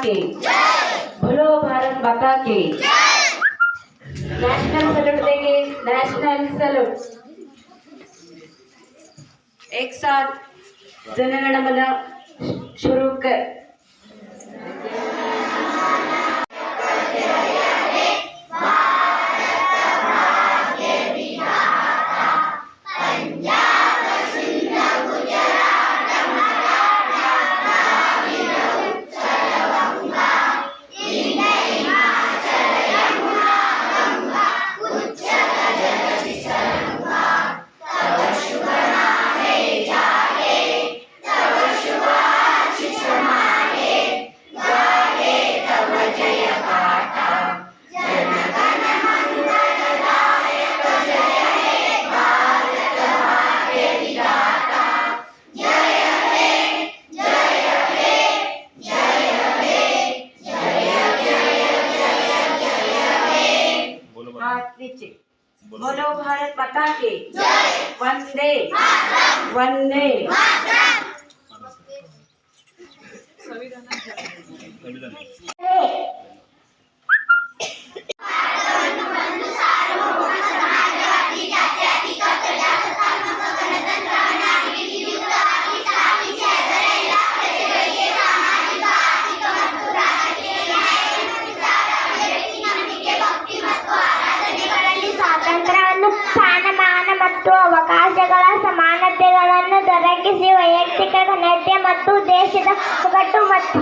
के बोलो भारत माता के नेशनल सैल्यूट देंगे। नेशनल सैल्यूट एक साथ जनगण मन शुरू कर। बोलो भारत माता के वंदे वंदे। ಮತ್ತು ಅವಕಾಶಗಳ ಸಮಾನತೆಗಳನ್ನು ದೊರಕಿಸಿ ವೈಯಕ್ತಿಕ ಘನತೆ ಮತ್ತು ದೇಶದ ಒಗ್ಗಟ್ಟು ಮತ್ತು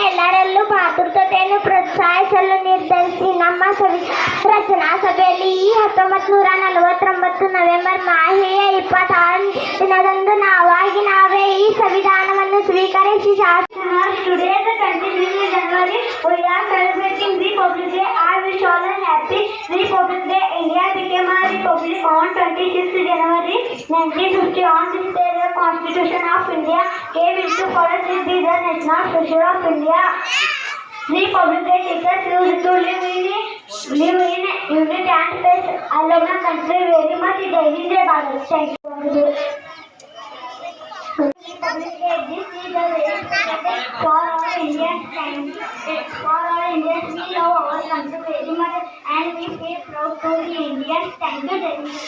ಎಲ್ಲರಲ್ಲೂ ಭ್ರಾತೃತ್ವತೆಯನ್ನು ಪ್ರೋತ್ಸಾಹಿಸಲು ನಿರ್ಧರಿಸಿ ನಮ್ಮ ರಚನಾ ಸಭೆಯಲ್ಲಿ ಈ 1949 ನವೆಂಬರ್ ಮಾಹೆಯ 26 ದಿನದಂದು ನಾವೇ ಈ ಸಂವಿಧಾನವನ್ನು ಸ್ವೀಕರಿಸಿ Today, the 23rd January, we are celebrating Republic Day. I wish all a happy Republic Day. India became a republic on 26th January 1950. On this day, the Constitution of India came into force with the national treasure of India. Republic Day teaches you to live in unity and peace. I love my country very much. Jai Hind, Jai Bharat. Thank you. Republic Day, this is a very special for all Indians. For all Indians, we love our country very much and we feel proud to be Indians. Thank you very much.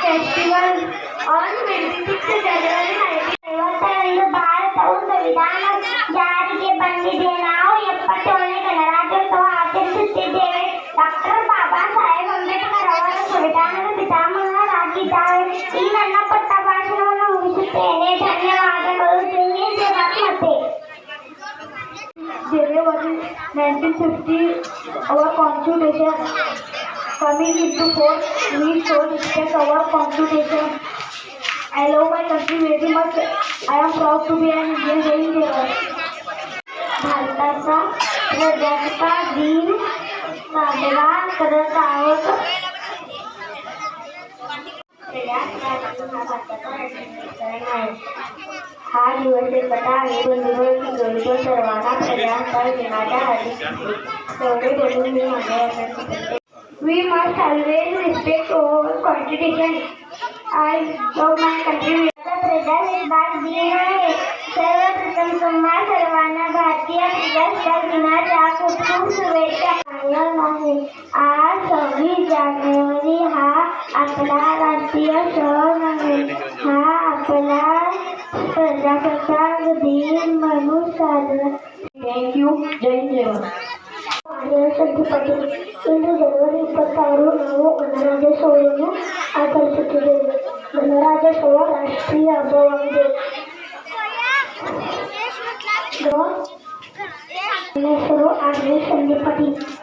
Festival on 26th January 1950 ಭಾರತವು ಸಂವಿಧಾನ ಜಾರಿಗೆ ಬಂದಿದೆ. ನಾವು 77ನೇ ಗಣರಾಜ್ಯೋತ್ಸವ ಆಚರಿಸುತ್ತಿದ್ದೇವೆ. Doctor Baba Saheb Ambedkar ಅವರು ಸಂವಿಧಾನದ ಪಿತಾಮಹರಾಗಿದ್ದಾರೆ. ಈ ನನ್ನ ಪಟ್ಟ ಭಾಷಣವನ್ನು ಮುಗಿಸುತ್ತೇನೆ. ಧನ್ಯವಾದಗಳು. January 1950, our constitution coming into force, we show respect our constitution. I love my country very much. I am proud to be an Indian ranger. भारताचा प्रजासत्ताक दिन साजरा करत आहोत. हा दिवस एकता आणि बंधुबळ शिकवतो सर्वांना प्रजासत्ताक दिनाच्या हार्दिक तेवढे बोलून मी माझ्या We must always respect our constitution. I love my country. प्रजासत्ताक दिन आहे. सर्वप्रथम तुम्हा सर्वांना भारतीय प्रजासत्ताक दिनाच्या खूप खूप शुभेच्छा. आहे आज 26 जानेवारी हा आपला राष्ट्रीय सण आहे. हा आपला प्रजासत्ताक दिन म्हणून साजरा. थँक्यू. जय जवान. ಇಂದು ಜನವರಿ 26 ನಾವು ಗಣರಾಜ್ಯೋತ್ಸವವನ್ನು ಆಚರಿಸುತ್ತಿದ್ದೇವೆ. ಗಣರಾಜ್ಯೋತ್ಸವ ರಾಷ್ಟ್ರೀಯ ಹಬ್ಬವಾಗಿದೆ. ನನ್ನ ಹೆಸರು ಆರ್.ವಿ. ಸಂದೀಪ್ ಪಾಟೀಲ್.